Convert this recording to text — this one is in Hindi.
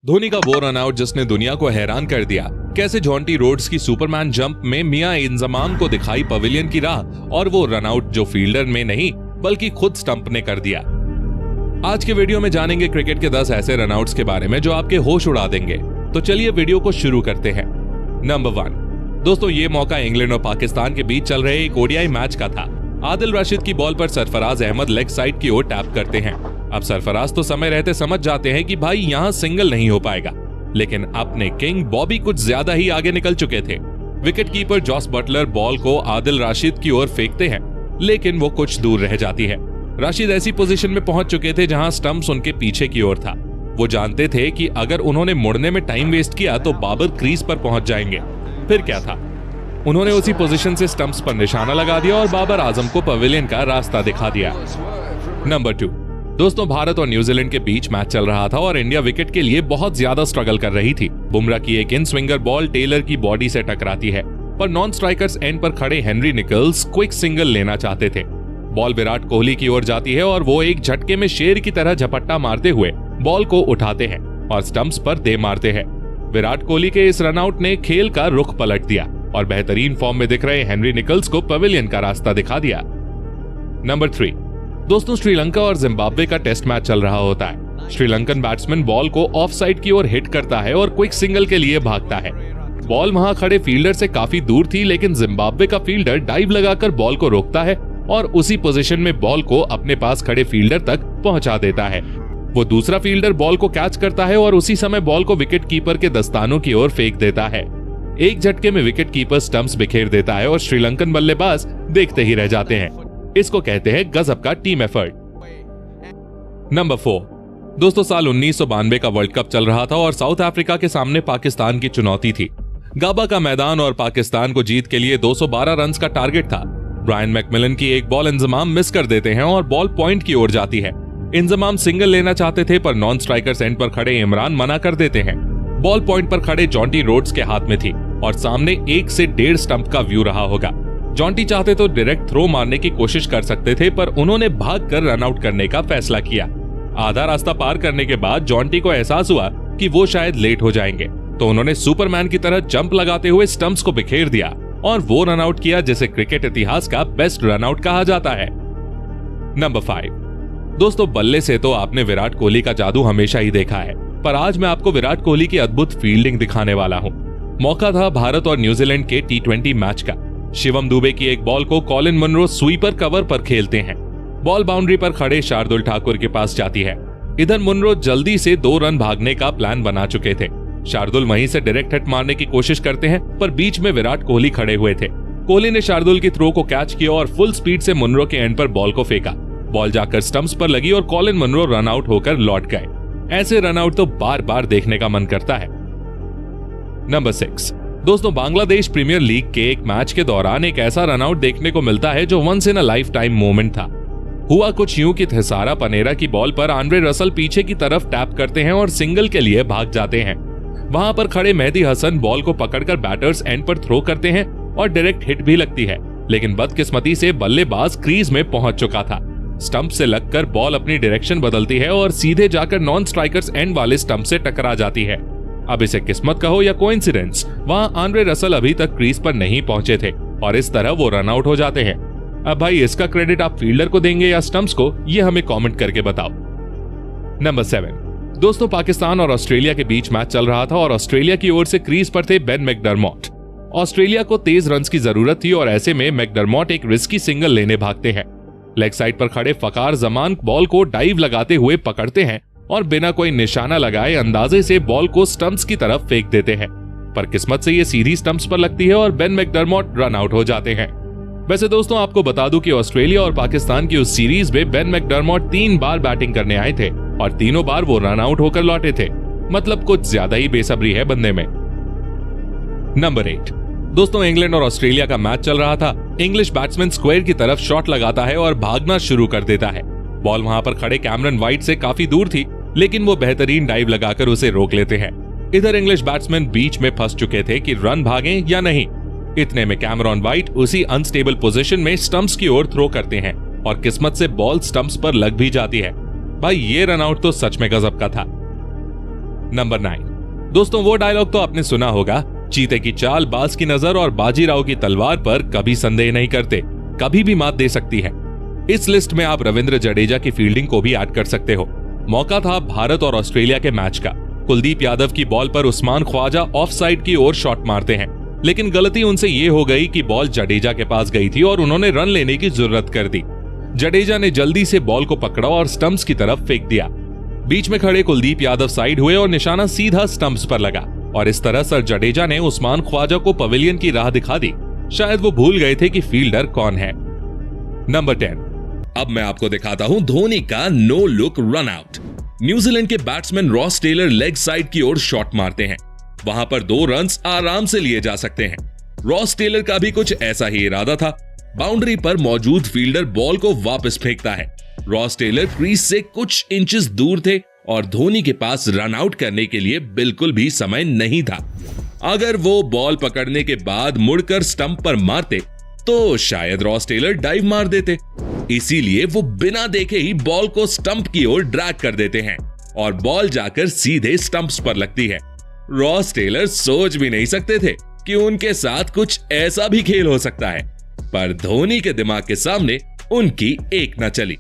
धोनी का वो रनआउट जिसने दुनिया को हैरान कर दिया। कैसे जॉन्टी रोड्स की सुपरमैन जंप में मियां इंजमाम को दिखाई पवेलियन की राह, और वो रनआउट जो फील्डर में नहीं बल्कि खुद स्टंप ने कर दिया। आज के वीडियो में जानेंगे क्रिकेट के 10 ऐसे रनआउट्स के बारे में जो आपके होश उड़ा देंगे। तो चलिए वीडियो को शुरू करते हैं। नंबर 1 दोस्तों, ये मौका इंग्लैंड और पाकिस्तान के बीच चल रहे एक ओडीआई मैच का था। आदिल रशीद की बॉल पर सरफराज अहमद लेग साइड की ओर टैप करते हैं। अब सरफराज तो समय रहते समझ जाते हैं कि भाई यहां सिंगल नहीं हो पाएगा, लेकिन अपने किंग बॉबी कुछ ज्यादा ही आगे निकल चुके थे। Wicket keeper Jos Buttler ball को आदिल रशीद की ओर फेंकते हैं, लेकिन वो कुछ दूर रह जाती है। रशीद ऐसी पोजीशन में पहुंच चुके थे जहां स्टंप्स उनके पीछे की ओर था। वो जानते थे कि अगर उन्होंने मुड़ने में टाइम वेस्ट किया तो बाबर क्रीज पर पहुंच जाएंगे। फिर क्या था, उन्होंने उसी पोजीशन से स्टंप्स पर निशाना लगा दिया और बाबर आजम को पवेलियन का रास्ता दिखा दिया। नंबर 2 दोस्तों, भारत और न्यूजीलैंड के बीच मैच चल रहा था और इंडिया विकेट के लिए बहुत ज्यादा स्ट्रगल कर रही थी। बुमराह की एक इन स्विंगर बॉल टेलर की बॉडी से टकराती है, पर नॉन स्ट्राइकर्स एंड पर खड़े हेनरी निकल्स क्विक सिंगल लेना चाहते थे। बॉल विराट कोहली की ओर जाती है और वो एक झटके में शेर की तरह झपट्टा मारते हुए बॉल को उठाते हैं और स्टंप्स पर दे मारते हैं। विराट कोहली के इस रनआउट ने खेल का रुख पलट दिया और बेहतरीन फॉर्म में दिख रहे हेनरी निकल्स को पवेलियन का रास्ता दिखा दिया। नंबर 3 दोस्तों, श्रीलंका और जिम्बाब्वे का टेस्ट मैच चल रहा होता है। श्रीलंकन बैट्समैन बॉल को ऑफ साइड की ओर हिट करता है और क्विक सिंगल के लिए भागता है। बॉल वहां खड़े फील्डर से काफी दूर थी, लेकिन जिम्बाब्वे का फील्डर डाइव लगाकर बॉल को रोकता है और उसी पोजीशन में बॉल को अपने पास खड़े फील्डर तक पहुंचा देता है। वो दूसरा फील्डर बॉल को कैच करता है और उसी समय बॉल को विकेट कीपर के दस्तानों की ओर फेंक देता है। एक झटके में विकेट कीपर स्टंप्स बिखेर देता है और श्रीलंकन बल्लेबाज देखते ही रह जाते हैं। इसको कहते हैं गजब का टीम एफर्ट। नंबर 4 दोस्तों, साल 1992 का वर्ल्ड कप चल रहा था और साउथ अफ्रीका के सामने पाकिस्तान की चुनौती थी। गाबा का मैदान और पाकिस्तान को जीत के लिए 212 रन का टारगेट था। ब्रायन मैकमिलन की एक बॉल इंजमाम मिस कर देते हैं और बॉल पॉइंट की ओर जाती है। इंजमाम सिंगल लेना चाहते थे, पर नॉन स्ट्राइकर्स एंड पर खड़े इमरान मना कर देते हैं। बॉल पॉइंट पर खड़े जॉन्टी रोड्स के हाथ में थी और सामने 1 से 1.5 स्टंप का व्यू रहा होगा। जॉन्टी चाहते तो डायरेक्ट थ्रो मारने की कोशिश कर सकते थे, पर उन्होंने भागकर रन आउट करने का फैसला किया। आधा रास्ता पार करने के बाद जॉन्टी को एहसास हुआ कि वो शायद लेट हो जाएंगे, तो उन्होंने सुपरमैन की तरह जंप लगाते हुए स्टंप्स को बिखेर दिया और वो रन आउट किया जिसे क्रिकेट इतिहास का बेस्ट रन आउट कहा जाता है। नंबर 5 दोस्तों, बल्ले से तो आपने विराट कोहली का जादू हमेशा ही देखा है, पर आज मैं आपको विराट कोहली की अद्भुत फील्डिंग दिखाने वाला हूं। मौका था भारत और न्यूजीलैंड के T20 मैच का। शिवम दुबे की एक बॉल को कॉलिन मुनरो स्वीपर कवर पर खेलते हैं। बॉल बाउंड्री पर खड़े शार्दुल ठाकुर के पास जाती है। इधर मुनरो जल्दी से 2 रन भागने का प्लान बना चुके थे। शार्दुल वहीं से डायरेक्ट हिट मारने की कोशिश करते हैं, पर बीच में विराट कोहली खड़े हुए थे। कोहली ने शार्दुल की थ्रो को कैच किया और फुल स्पीड से मुनरो के एंड पर बॉल को फेंका। बॉल जाकर स्टंप्स पर लगी और कॉलिन मुनरो रन आउट होकर लौट गए। ऐसे रन आउट तो बार बार देखने का मन करता है। नंबर 6 दोस्तों, बांग्लादेश प्रीमियर लीग के एक मैच के दौरान एक ऐसा रनआउट देखने को मिलता है जो once in a lifetime moment था। हुआ कुछ यूं कि थिसारा पनेरा की बॉल पर आंद्रे रसल पीछे की तरफ टैप करते हैं और सिंगल के लिए भाग जाते हैं। वहां पर खड़े मेहदी हसन बॉल को पकड़कर बैटर्स एंड पर थ्रो करते हैं और डायरेक्ट हिट भी लगती है, लेकिन बदकिस्मती से बल्लेबाज क्रीज में पहुंच चुका था। स्टंप से लगकर बॉल अपनी डायरेक्शन बदलती है और सीधे जाकर नॉन स्ट्राइकर्स एंड वाले स्टंप से टकरा जाती है। अब इसे किस्मत कहो या कोइंसिडेंस, वहां आंद्रे रसल अभी तक क्रीज पर नहीं पहुंचे थे और इस तरह वो रन आउट हो जाते हैं। अब भाई इसका क्रेडिट आप फील्डर को देंगे या स्टंप्स को, ये हमें कमेंट करके बताओ। नंबर 7 दोस्तों, पाकिस्तान और ऑस्ट्रेलिया के बीच मैच चल रहा था और ऑस्ट्रेलिया की ओर से क्रीज पर थे बेन मैकडरमॉट। ऑस्ट्रेलिया को तेज रन की जरूरत थी और ऐसे में मैकडरमॉट एक रिस्की सिंगल लेने भागते हैं। लेग साइड पर खड़े फकार जमान बॉल को डाइव लगाते हुए पकड़ते हैं और बिना कोई निशाना लगाए अंदाजे से बॉल को स्टंप्स की तरफ फेंक देते हैं, पर किस्मत से ये सीधी स्टंप्स पर लगती है और बेन मैकडरमॉट रन आउट हो जाते हैं। वैसे दोस्तों, आपको बता दूं कि ऑस्ट्रेलिया और पाकिस्तान की उस सीरीज में बेन मैकडरमॉट 3 बार बैटिंग करने आए थे और तीनों बार वो रन आउट होकर लौटे थे। मतलब कुछ ज्यादा ही बेसब्री है बंदे में। नंबर 8 दोस्तों, इंग्लैंड और ऑस्ट्रेलिया का मैच चल रहा था। इंग्लिश बैट्समैन स्क्वायर की तरफ शॉट लगाता है और भागना शुरू कर देता है। बॉल वहां पर खड़े कैमरन वाइट से काफी दूर थी, लेकिन वो बेहतरीन डाइव लगाकर उसे रोक लेते हैं। इधर इंग्लिश बैट्समैन बीच में फंस चुके थे कि रन भागें या नहीं। इतने में कैमरन वाइट उसी अनस्टेबल पोजीशन में स्टंप्स की ओर थ्रो करते हैं और किस्मत से बॉल स्टंप्स पर लग भी जाती है। भाई ये रन आउट तो सच में गजब का था। नंबर 9। दोस्तों, वो डायलॉग तो आपने सुना होगा, चीते की चाल, बाज की नजर और बाजीराव की तलवार पर कभी संदेह नहीं करते, कभी भी मात दे सकती है। इस लिस्ट में आप रविंद्र जडेजा की फील्डिंग को भी ऐड कर सकते हो। मौका था भारत और ऑस्ट्रेलिया के मैच का। कुलदीप यादव की बॉल पर उस्मान ख्वाजा ऑफ साइड की ओर शॉट मारते हैं, लेकिन गलती उनसे ये हो गई कि बॉल जडेजा के पास गई थी और उन्होंने रन लेने की जरूरत कर दी। जडेजा ने जल्दी से बॉल को पकड़ा और स्टंप्स की तरफ फेंक दिया। बीच में खड़े कुलदीप यादव साइड हुए और निशाना सीधा स्टंप्स पर लगा, और इस तरह सर जडेजा ने उस्मान ख्वाजा को पवेलियन की राह दिखा दी। शायद वो भूल गए थे कि फील्डर कौन है। नंबर 10। अब मैं आपको दिखाता हूं धोनी का no look run out. New Zealand के batsman Ross Taylor leg side की ओर शॉट मारते हैं। वहां पर 2 रन्स आराम से लिए जा सकते हैं। रॉस टेलर का भी कुछ ऐसा ही इरादा था। बाउंड्री पर मौजूद फील्डर बॉल को वापस फेंकता है। रॉस टेलर क्रीज से कुछ इंचेस दूर थे और धोनी के पास रन आउट करने के लिए बिल्कुल भी समय नहीं था। अगर वो बॉल पकड़ने के बाद मुड़कर स्टंप पर मारते तो शायद रॉस टेलर डाइव मार देते। इसीलिए वो बिना देखे ही बॉल को स्टंप की ओर ड्रैग कर देते हैं और बॉल जाकर सीधे स्टंप्स पर लगती है। रॉस टेलर सोच भी नहीं सकते थे कि उनके साथ कुछ ऐसा भी खेल हो सकता है, पर धोनी के दिमाग के सामने उनकी एक न चली।